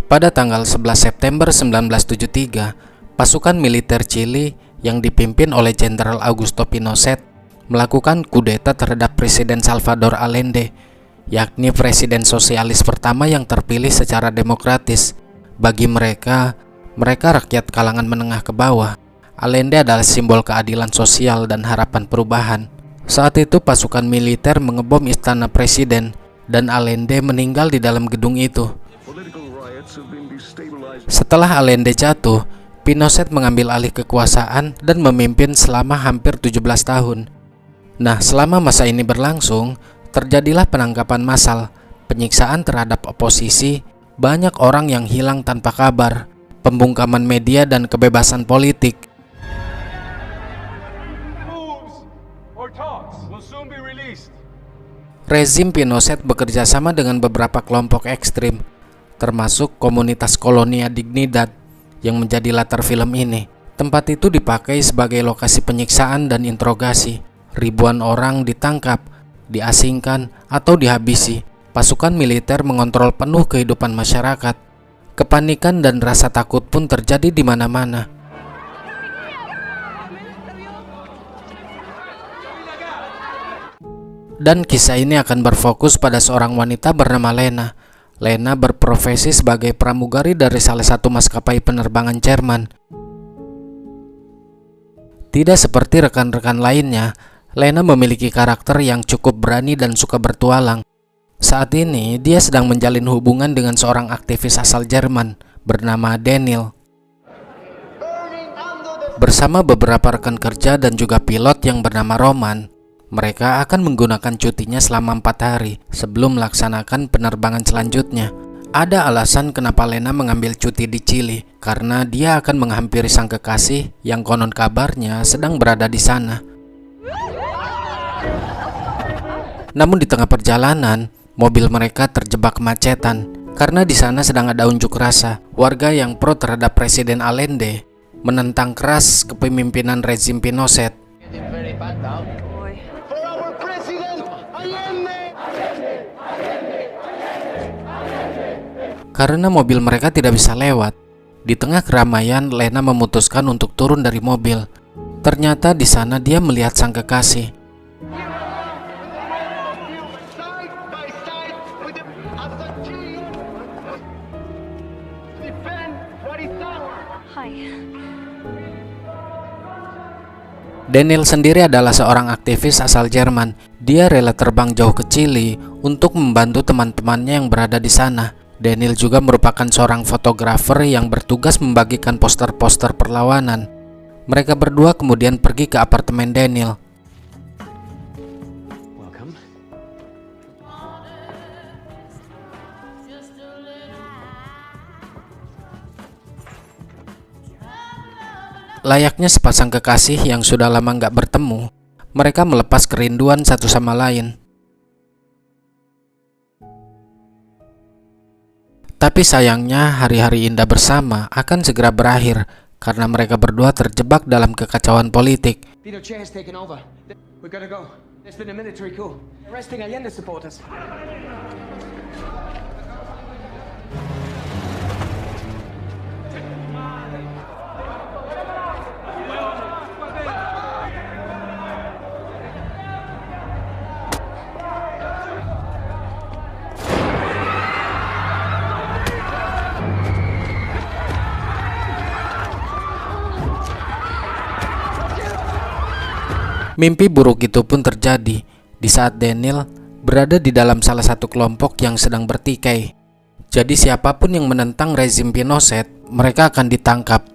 Pada tanggal 11 September 1973, pasukan militer Chili yang dipimpin oleh Jenderal Augusto Pinochet melakukan kudeta terhadap Presiden Salvador Allende, yakni presiden sosialis pertama yang terpilih secara demokratis. Bagi mereka rakyat kalangan menengah ke bawah, Allende adalah simbol keadilan sosial dan harapan perubahan. Saat itu pasukan militer mengebom istana presiden dan Allende meninggal di dalam gedung itu. Setelah Allende jatuh, Pinochet mengambil alih kekuasaan dan memimpin selama hampir 17 tahun. Nah, selama masa ini berlangsung, terjadilah penangkapan massal, penyiksaan terhadap oposisi, banyak orang yang hilang tanpa kabar, pembungkaman media dan kebebasan politik. Rezim Pinochet bekerja sama dengan beberapa kelompok ekstrim, termasuk komunitas Colonia Dignidad yang menjadi latar film ini. Tempat itu dipakai sebagai lokasi penyiksaan dan interogasi. Ribuan orang ditangkap, diasingkan, atau dihabisi. Pasukan militer mengontrol penuh kehidupan masyarakat. Kepanikan dan rasa takut pun terjadi di mana-mana. Dan kisah ini akan berfokus pada seorang wanita bernama Lena. Lena berprofesi sebagai pramugari dari salah satu maskapai penerbangan Jerman. Tidak seperti rekan-rekan lainnya, Lena memiliki karakter yang cukup berani dan suka bertualang. Saat ini, dia sedang menjalin hubungan dengan seorang aktivis asal Jerman bernama Daniel. Bersama beberapa rekan kerja dan juga pilot yang bernama Roman, mereka akan menggunakan cutinya selama 4 hari sebelum melaksanakan penerbangan selanjutnya. Ada alasan kenapa Lena mengambil cuti di Chili, karena dia akan menghampiri sang kekasih yang konon kabarnya sedang berada di sana. Namun di tengah perjalanan, mobil mereka terjebak kemacetan karena di sana sedang ada unjuk rasa. Warga yang pro terhadap Presiden Allende menentang keras kepemimpinan rezim Pinochet. Karena mobil mereka tidak bisa lewat, di tengah keramaian Lena memutuskan untuk turun dari mobil. Ternyata di sana dia melihat sang kekasih. Daniel sendiri adalah seorang aktivis asal Jerman. Dia rela terbang jauh ke Chili untuk membantu teman-temannya yang berada di sana. Daniel juga merupakan seorang fotografer yang bertugas membagikan poster-poster perlawanan. Mereka berdua kemudian pergi ke apartemen Daniel. Layaknya sepasang kekasih yang sudah lama nggak bertemu, mereka melepas kerinduan satu sama lain. Tapi sayangnya hari-hari indah bersama akan segera berakhir karena mereka berdua terjebak dalam kekacauan politik. Mimpi buruk itu pun terjadi di saat Daniel berada di dalam salah satu kelompok yang sedang bertikai. Jadi siapapun yang menentang rezim Pinochet, mereka akan ditangkap.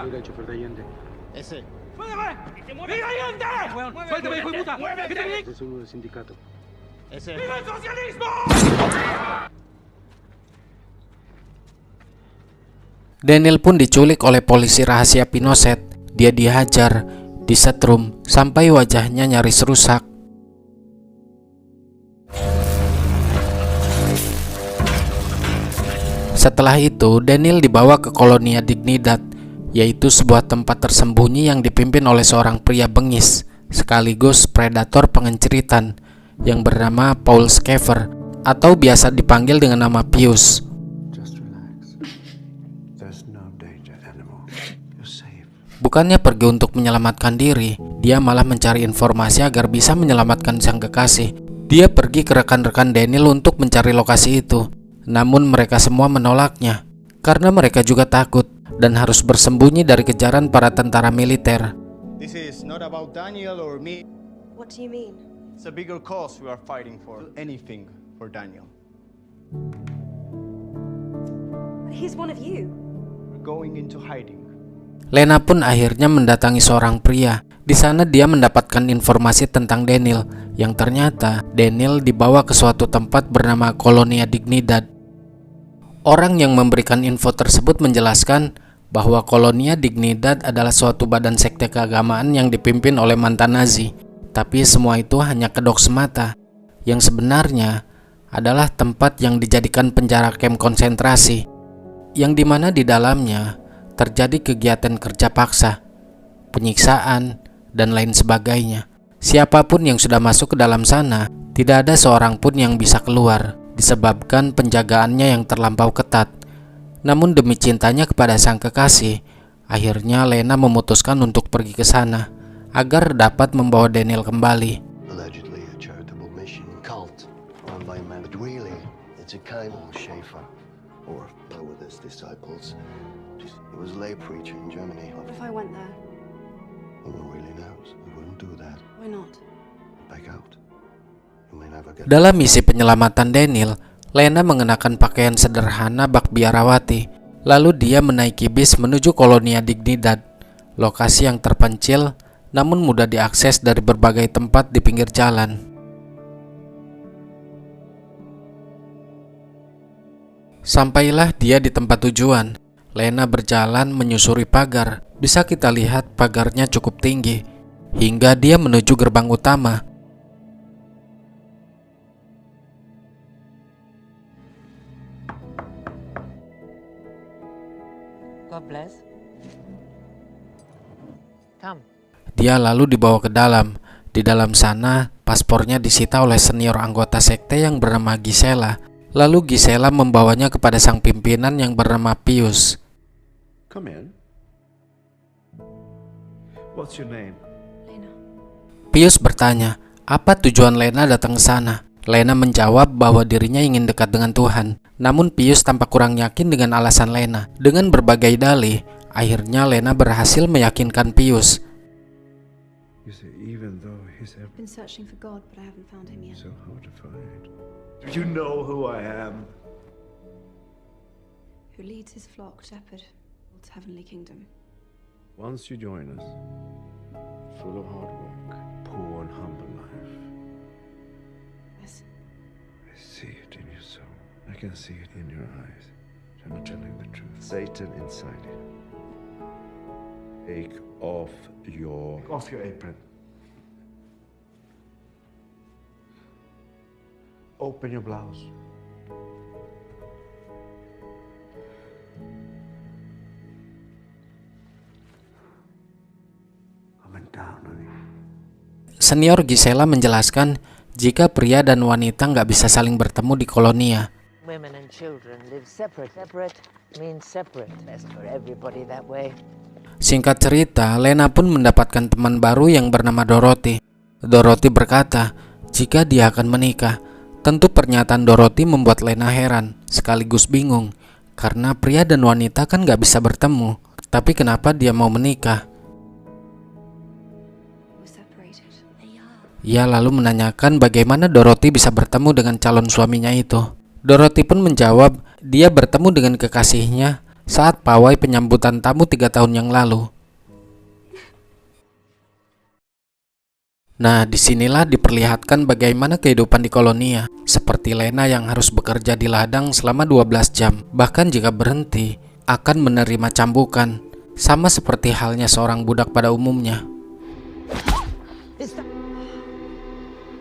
Oiga, el chofer de Allende. Ese. ¡Muéveme! ¡Muéveme! ¡Allende! ¡Suéltame, hijo de puta! ¡Muévete! Es un sindicato. Daniel pun diculik oleh polisi rahasia Pinochet. Dia dihajar, disetrum, sampai wajahnya nyaris rusak. Setelah itu, Daniel dibawa ke Kolonia Dignidad, yaitu sebuah tempat tersembunyi yang dipimpin oleh seorang pria bengis, sekaligus predator pengenceritan, yang bernama Paul Schaeffer, atau biasa dipanggil dengan nama Pius. Bukannya pergi untuk menyelamatkan diri, dia malah mencari informasi agar bisa menyelamatkan sang kekasih. Dia pergi ke rekan-rekan Daniel untuk mencari lokasi itu. Namun mereka semua menolaknya, karena mereka juga takut dan harus bersembunyi dari kejaran para tentara militer. This is not about Daniel or me. What do you mean? It's a bigger cause we are fighting for. Do anything for Daniel. He's one of you. We're going into hiding. Lena pun akhirnya mendatangi seorang pria. Di sana dia mendapatkan informasi tentang Daniel, yang ternyata Daniel dibawa ke suatu tempat bernama Kolonia Dignidad. Orang yang memberikan info tersebut menjelaskan bahwa Kolonia Dignidad adalah suatu badan sekte keagamaan yang dipimpin oleh mantan Nazi. Tapi semua itu hanya kedok semata. Yang sebenarnya adalah tempat yang dijadikan penjara kamp konsentrasi, yang dimana di dalamnya terjadi kegiatan kerja paksa, penyiksaan, dan lain sebagainya. Siapapun yang sudah masuk ke dalam sana, tidak ada seorang pun yang bisa keluar, disebabkan penjagaannya yang terlampau ketat. Namun demi cintanya kepada sang kekasih, akhirnya Lena memutuskan untuk pergi ke sana, agar dapat membawa Daniel kembali. Allegedly a charitable mission cult run by a man, but really it's a Paul Schaeffer, or so were his disciples. He was a lay preacher in Germany. What if I went there? Who really knows? We wouldn't do that. Why not? Back out. You may never get. Dalam misi penyelamatan Daniel, Lena mengenakan pakaian sederhana bak biarawati. Lalu dia menaiki bis menuju Kolonia Dignidad, lokasi yang terpencil namun mudah diakses dari berbagai tempat di pinggir jalan. Sampailah dia di tempat tujuan. Lena berjalan menyusuri pagar. Bisa kita lihat pagarnya cukup tinggi, hingga dia menuju gerbang utama. God bless. Come. Dia lalu dibawa ke dalam. Di dalam sana, paspornya disita oleh senior anggota sekte yang bernama Gisela. Lalu Gisela membawanya kepada sang pimpinan yang bernama Pius. Come in. What's your name? Lena. Pius bertanya, apa tujuan Lena datang ke sana? Lena menjawab bahwa dirinya ingin dekat dengan Tuhan. Namun Pius tampak kurang yakin dengan alasan Lena. Dengan berbagai dalih, akhirnya Lena berhasil meyakinkan Pius. You say even though he's I've been searching for God, but I haven't found him yet. so hard to find. Do you know who I am? Who leads his flock, shepherd, to heavenly kingdom. Once you join us, full of hard work, poor and humble life, Yes. I see it in your soul. I can see it in your eyes. You're not telling the truth. Satan inside you. Take off your apron. Open your blouse. Coming down on you. Senior Gisela menjelaskan jika pria dan wanita nggak bisa saling bertemu di Kolonia. Women and children live separate. Separate means separate. Best for everybody that way. Singkat cerita, Lena pun mendapatkan teman baru yang bernama Dorothy. Dorothy berkata jika dia akan menikah. Tentu pernyataan Dorothy membuat Lena heran, sekaligus bingung, karena pria dan wanita kan nggak bisa bertemu. Tapi kenapa dia mau menikah? We're separated. Ia lalu menanyakan bagaimana Dorothy bisa bertemu dengan calon suaminya itu. Dorothy pun menjawab dia bertemu dengan kekasihnya saat pawai penyambutan tamu 3 tahun yang lalu. Nah, disinilah diperlihatkan bagaimana kehidupan di kolonia. Seperti Lena yang harus bekerja di ladang selama 12 jam. Bahkan jika berhenti, akan menerima cambukan. Sama seperti halnya seorang budak pada umumnya.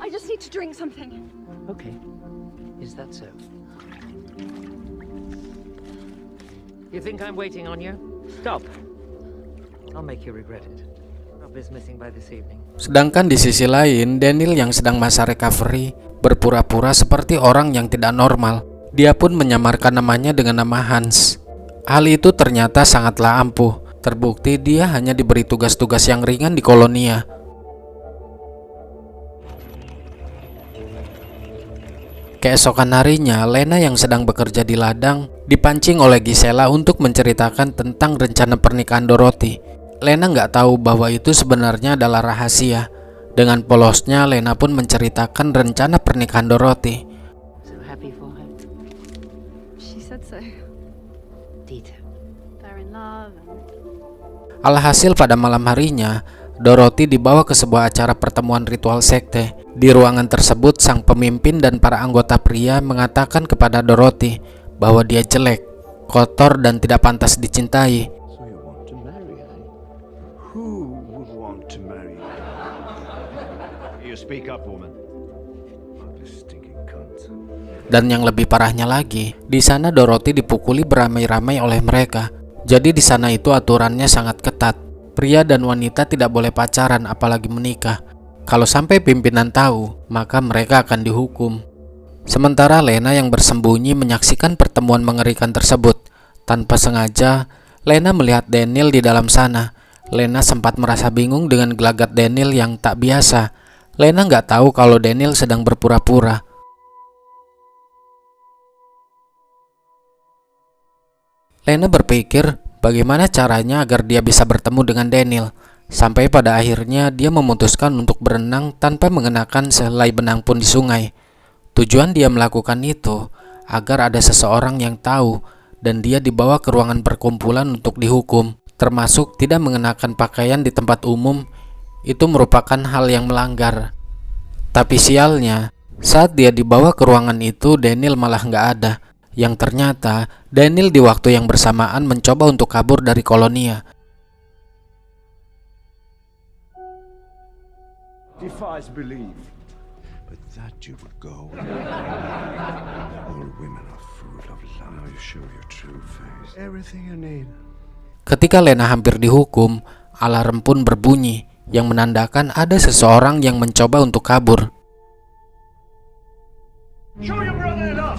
I just need to drink something. Okay. Is that so? You think I'm waiting on you? Stop. I'll make you regret it. Rob is missing by this evening. Sedangkan di sisi lain, Daniel yang sedang masa recovery berpura-pura seperti orang yang tidak normal. Dia pun menyamarkan namanya dengan nama Hans. Hal itu ternyata sangatlah ampuh. Terbukti dia hanya diberi tugas-tugas yang ringan di kolonia. Keesokan harinya, Lena yang sedang bekerja di ladang dipancing oleh Gisela untuk menceritakan tentang rencana pernikahan Dorothy. Lena nggak tahu bahwa itu sebenarnya adalah rahasia. Dengan polosnya, Lena pun menceritakan rencana pernikahan Dorothy. So happy for her. She said so. Dita. They're in love and... Alhasil pada malam harinya, Dorothy dibawa ke sebuah acara pertemuan ritual sekte. Di ruangan tersebut, sang pemimpin dan para anggota pria mengatakan kepada Dorothy bahwa dia jelek, kotor, dan tidak pantas dicintai. So you want to marry, eh? Who would want to marry? You speak up, woman. Ugly stinking cunt. Dan yang lebih parahnya lagi, di sana Dorothy dipukuli beramai-ramai oleh mereka. Jadi di sana itu aturannya sangat ketat. Pria dan wanita tidak boleh pacaran apalagi menikah. Kalau sampai pimpinan tahu, maka mereka akan dihukum. Sementara Lena yang bersembunyi menyaksikan pertemuan mengerikan tersebut. Tanpa sengaja, Lena melihat Daniel di dalam sana. Lena sempat merasa bingung dengan gelagat Daniel yang tak biasa. Lena nggak tahu kalau Daniel sedang berpura-pura. Lena berpikir bagaimana caranya agar dia bisa bertemu dengan Daniel. Sampai pada akhirnya dia memutuskan untuk berenang tanpa mengenakan sehelai benang pun di sungai. Tujuan dia melakukan itu agar ada seseorang yang tahu dan dia dibawa ke ruangan perkumpulan untuk dihukum. Termasuk tidak mengenakan pakaian di tempat umum, itu merupakan hal yang melanggar. Tapi sialnya, saat dia dibawa ke ruangan itu, Daniel malah nggak ada. Yang ternyata, Daniel di waktu yang bersamaan mencoba untuk kabur dari kolonia. Defies belief. But that you would go. All women are full of love. Now you show your true face. Everything you need. Ketika Lena hampir dihukum, alarm pun berbunyi yang menandakan ada seseorang yang mencoba untuk kabur. Show your brother enough!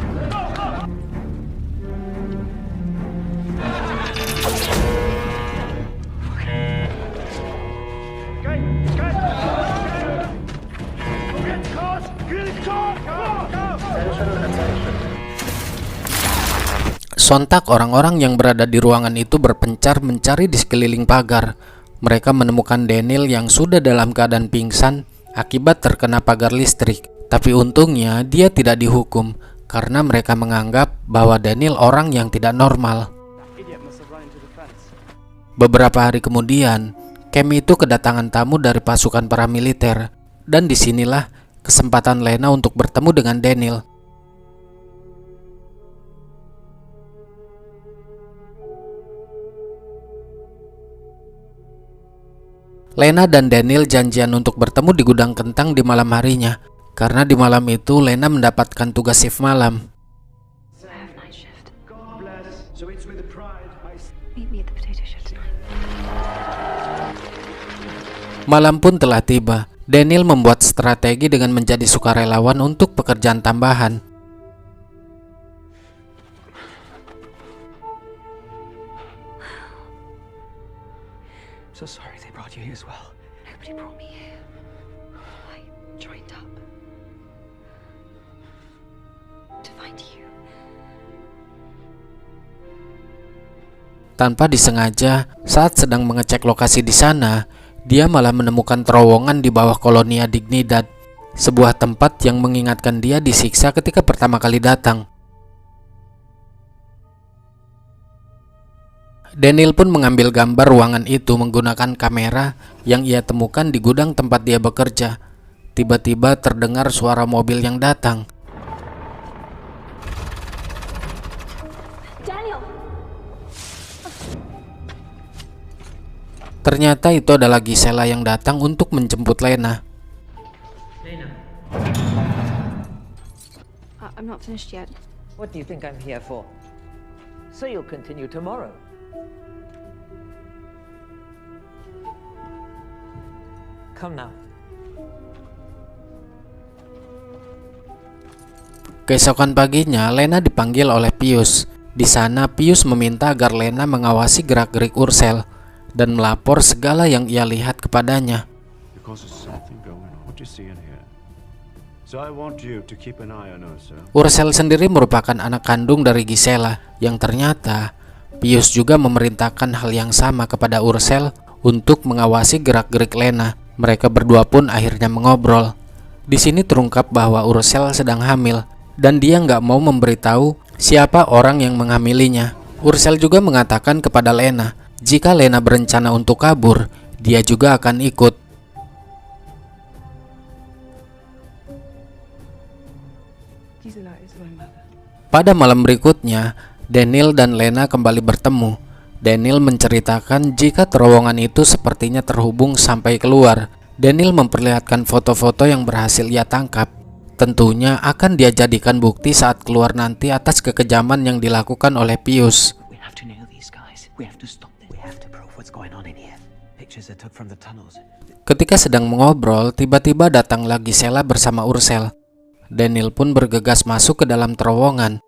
Sontak orang-orang yang berada di ruangan itu berpencar mencari di sekeliling pagar. Mereka menemukan Daniel yang sudah dalam keadaan pingsan akibat terkena pagar listrik. Tapi untungnya dia tidak dihukum karena mereka menganggap bahwa Daniel orang yang tidak normal. Beberapa hari kemudian, camp itu kedatangan tamu dari pasukan paramiliter. Dan disinilah kesempatan Lena untuk bertemu dengan Daniel. Lena dan Daniel janjian untuk bertemu di gudang kentang di malam harinya. Karena di malam itu Lena mendapatkan tugas shift malam. I have night shift. Meet me at the potato shed tonight. Malam pun telah tiba. Daniel membuat strategi dengan menjadi sukarelawan untuk pekerjaan tambahan. So sorry they brought you here as well. Nobody brought me here. I joined up to find you. Tanpa disengaja, saat sedang mengecek lokasi di sana, dia malah menemukan terowongan di bawah kolonia Dignidad, sebuah tempat yang mengingatkan dia disiksa ketika pertama kali datang. Daniel pun mengambil gambar ruangan itu menggunakan kamera yang ia temukan di gudang tempat dia bekerja. tiba-tiba terdengar suara mobil yang datang. Ternyata itu adalah Gisela yang datang untuk menjemput Lena. I'm not finished yet. What do you think I'm here for? So you'll continue tomorrow. Come now. Keesokan paginya, Lena dipanggil oleh Pius. Di sana, Pius meminta agar Lena mengawasi gerak-gerik Ursel dan melapor segala yang ia lihat kepadanya. Because there's something going on. What do you see in here? So I want you to keep an eye on Ursa. Ursel sendiri merupakan anak kandung dari Gisela, yang ternyata Pius juga memerintahkan hal yang sama kepada Ursel untuk mengawasi gerak-gerik Lena. Mereka berdua pun akhirnya mengobrol. Di sini terungkap bahwa Ursel sedang hamil dan dia nggak mau memberitahu siapa orang yang menghamilinya. Ursel juga mengatakan kepada Lena, jika Lena berencana untuk kabur, dia juga akan ikut. Gisela is my mother. Pada malam berikutnya, Daniel dan Lena kembali bertemu. Daniel menceritakan jika terowongan itu sepertinya terhubung sampai keluar. Daniel memperlihatkan foto-foto yang berhasil ia tangkap. Tentunya akan dia jadikan bukti saat keluar nanti atas kekejaman yang dilakukan oleh Pius. We have to know these guys. We have to stop them. We have to prove what's going on in here. Pictures I took from the tunnels. Ketika sedang mengobrol, tiba-tiba datanglah Gisela bersama Ursel. Daniel pun bergegas masuk ke dalam terowongan.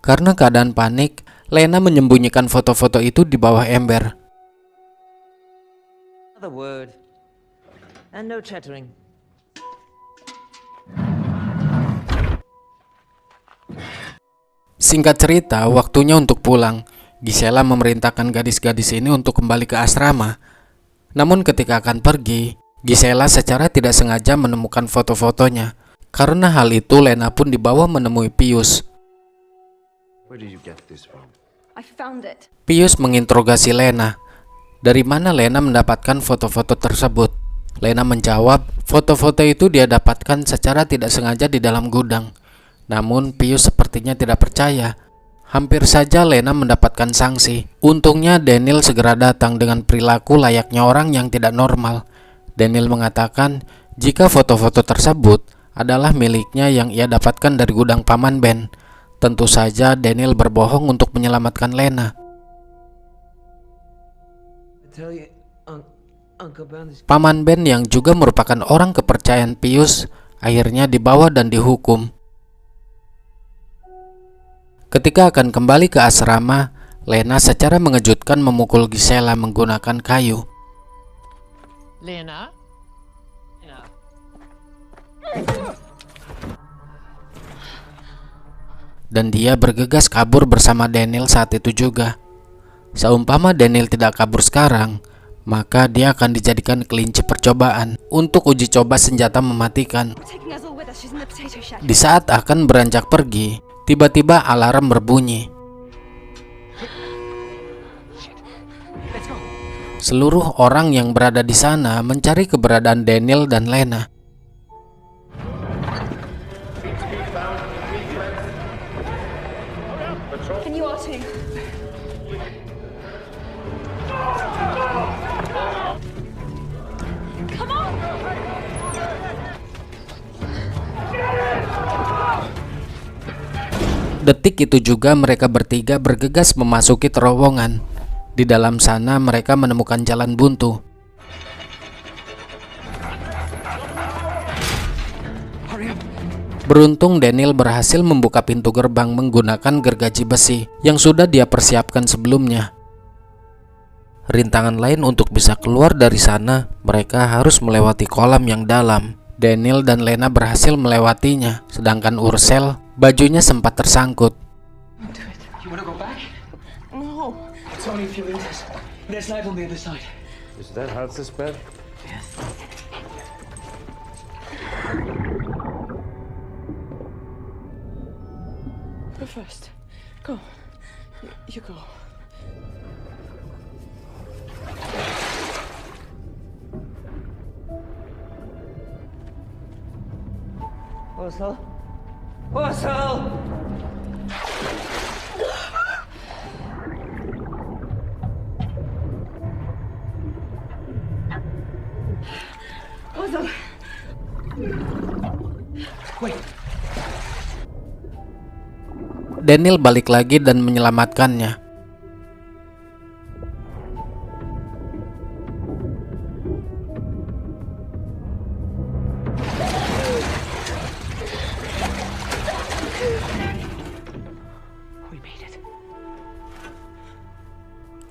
Karena keadaan panik, Lena menyembunyikan foto-foto itu di bawah ember. Another word. And no chattering. Singkat cerita, waktunya untuk pulang. Gisela memerintahkan gadis-gadis ini untuk kembali ke asrama. Namun ketika akan pergi, Gisela secara tidak sengaja menemukan foto-fotonya. Karena hal itu, Lena pun dibawa menemui Pius. Where did you get this from? I found it. Pius menginterogasi Lena. Dari mana Lena mendapatkan foto-foto tersebut? Lena menjawab, foto-foto itu dia dapatkan secara tidak sengaja di dalam gudang. Namun Pius sepertinya tidak percaya. Hampir saja Lena mendapatkan sanksi. Untungnya Daniel segera datang dengan perilaku layaknya orang yang tidak normal. Daniel mengatakan jika foto-foto tersebut adalah miliknya yang ia dapatkan dari gudang Paman Ben. Tentu saja Daniel berbohong untuk menyelamatkan Lena. Paman Ben yang juga merupakan orang kepercayaan Pius akhirnya dibawa dan dihukum. Ketika akan kembali ke asrama, Lena secara mengejutkan memukul Gisela menggunakan kayu. Lena? Dan dia bergegas kabur bersama Daniel saat itu juga. Seumpama Daniel tidak kabur sekarang, maka dia akan dijadikan kelinci percobaan untuk uji coba senjata mematikan. Taking us all with us. She's in the potato shed. Di saat akan beranjak pergi, tiba-tiba alarm berbunyi. Seluruh orang yang berada di sana mencari keberadaan Daniel dan Lena. Can you all too? Come on! Detik itu juga mereka bertiga bergegas memasuki terowongan. Di dalam sana mereka menemukan jalan buntu. Beruntung Daniel berhasil membuka pintu gerbang menggunakan gergaji besi yang sudah dia persiapkan sebelumnya. Rintangan lain untuk bisa keluar dari sana, mereka harus melewati kolam yang dalam. Daniel dan Lena berhasil melewatinya, sedangkan Ursel, bajunya sempat tersangkut. You wanna go back? No. It's only a few meters. There's light on the other side. Is that Halsey's bed? Yes. Go first. Go. You go. Ursel? Ursel! Daniel balik lagi dan menyelamatkannya.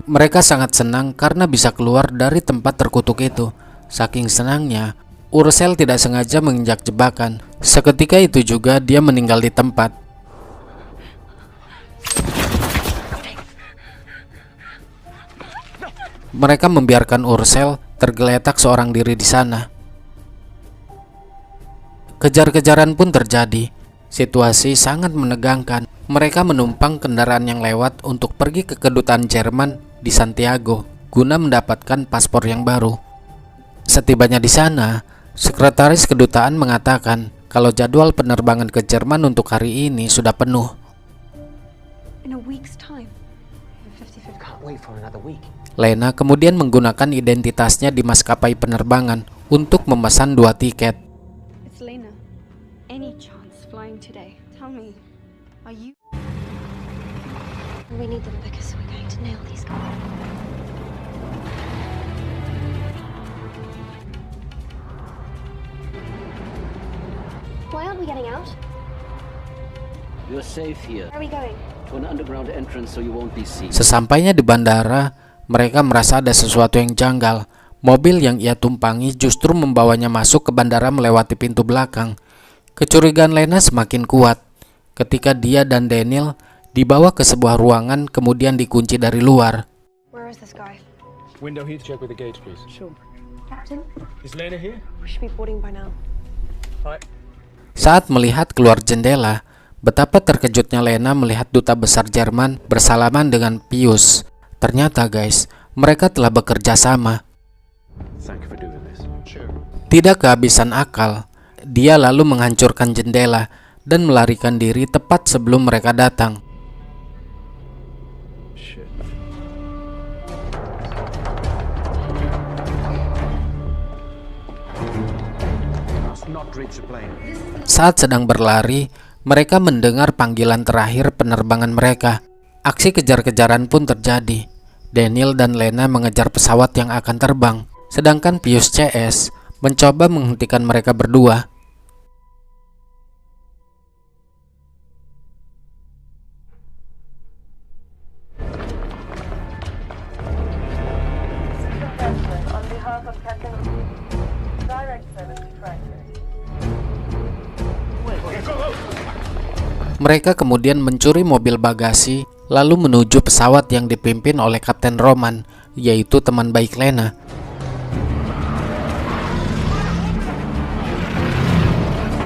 Mereka sangat senang karena bisa keluar dari tempat terkutuk itu. Saking senangnya, Ursel tidak sengaja menginjak jebakan. Seketika itu juga dia meninggal di tempat. Mereka membiarkan Ursel tergeletak seorang diri di sana. Kejar-kejaran pun terjadi. Situasi sangat menegangkan. Mereka menumpang kendaraan yang lewat untuk pergi ke kedutaan Jerman di Santiago guna mendapatkan paspor yang baru. Setibanya di sana, sekretaris kedutaan mengatakan kalau jadwal penerbangan ke Jerman untuk hari ini sudah penuh. In a week's time. 50-50. Can't wait for another week. Lena kemudian menggunakan identitasnya di maskapai penerbangan untuk memesan 2 tiket. It's Lena. Any chance flying today? Tell me, are you? We need them because we're going to nail these guys. Why aren't we getting out? You're safe here. Where are we going? To an underground entrance so you won't be seen. Sesampainya di bandara, mereka merasa ada sesuatu yang janggal. Mobil yang ia tumpangi justru membawanya masuk ke bandara melewati pintu belakang. Kecurigaan Lena semakin kuat ketika dia dan Daniel dibawa ke sebuah ruangan kemudian dikunci dari luar. Where is this guy? Window here to check with the gate, please. Sure. Captain, Is Lena here? we should be boarding by now. Hi. Saat melihat keluar jendela, betapa terkejutnya Lena melihat duta besar Jerman bersalaman dengan Pius. Ternyata guys, mereka telah bekerja sama. Thank you for doing this. Sure. Tidak kehabisan akal, dia lalu menghancurkan jendela dan melarikan diri tepat sebelum mereka datang. Shit. Must not reach the plane. Saat sedang berlari, mereka mendengar panggilan terakhir penerbangan mereka. Aksi kejar-kejaran pun terjadi. Daniel dan Lena mengejar pesawat yang akan terbang, sedangkan Pius CS mencoba menghentikan mereka berdua. Mereka kemudian mencuri mobil bagasi lalu menuju pesawat yang dipimpin oleh Kapten Roman, yaitu teman baik Lena.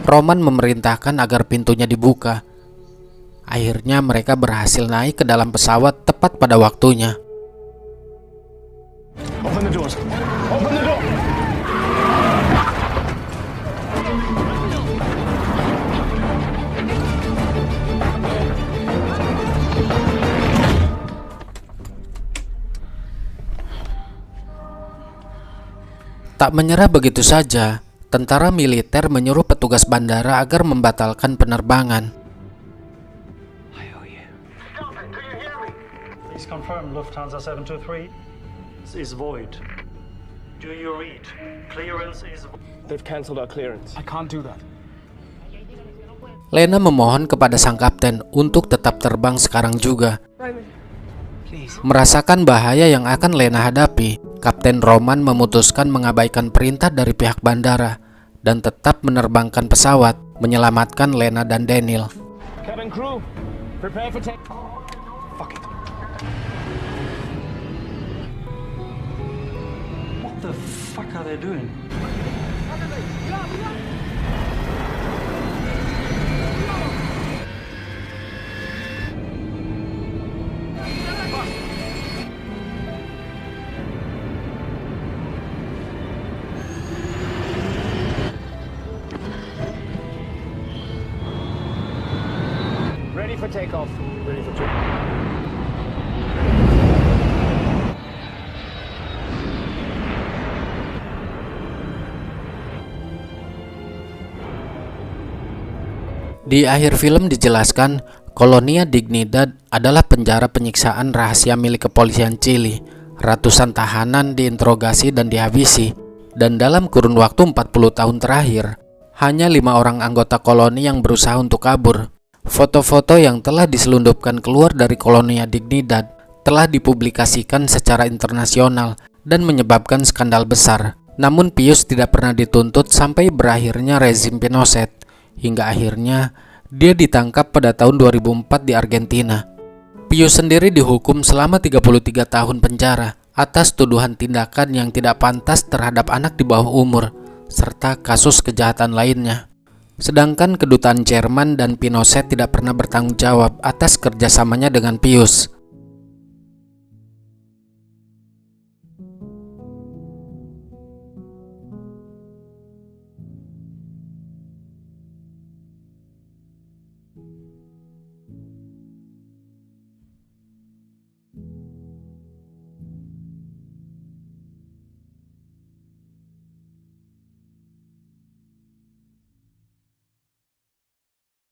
Roman memerintahkan agar pintunya dibuka. Akhirnya mereka berhasil naik ke dalam pesawat tepat pada waktunya. Open the doors. Open the door. Tak menyerah begitu saja, tentara militer menyuruh petugas bandara agar membatalkan penerbangan. Please confirm Lufthansa 723 is void. Do you read? Clearance is void. They've cancelled our clearance. I can't do that. Lena memohon kepada sang kapten untuk tetap terbang sekarang juga. Merasakan bahaya yang akan Lena hadapi, Kapten Roman memutuskan mengabaikan perintah dari pihak bandara dan tetap menerbangkan pesawat, menyelamatkan Lena dan Daniel. Cabin crew, prepare for take. Fuck it. What the fuck are they doing? for takeoff. Ready for Di akhir film dijelaskan, Colonia Dignidad adalah penjara penyiksaan rahasia milik kepolisian Chili. Ratusan tahanan diinterogasi dan dihabisi, dan dalam kurun waktu 40 tahun terakhir, hanya 5 orang anggota koloni yang berusaha untuk kabur. Foto-foto yang telah diselundupkan keluar dari Colonia Dignidad telah dipublikasikan secara internasional dan menyebabkan skandal besar. Namun Pius tidak pernah dituntut sampai berakhirnya rezim Pinochet, hingga akhirnya dia ditangkap pada tahun 2004 di Argentina. Pius sendiri dihukum selama 33 tahun penjara atas tuduhan tindakan yang tidak pantas terhadap anak di bawah umur, serta kasus kejahatan lainnya. Sedangkan kedutaan Jerman dan Pinochet tidak pernah bertanggung jawab atas kerjasamanya dengan Pius.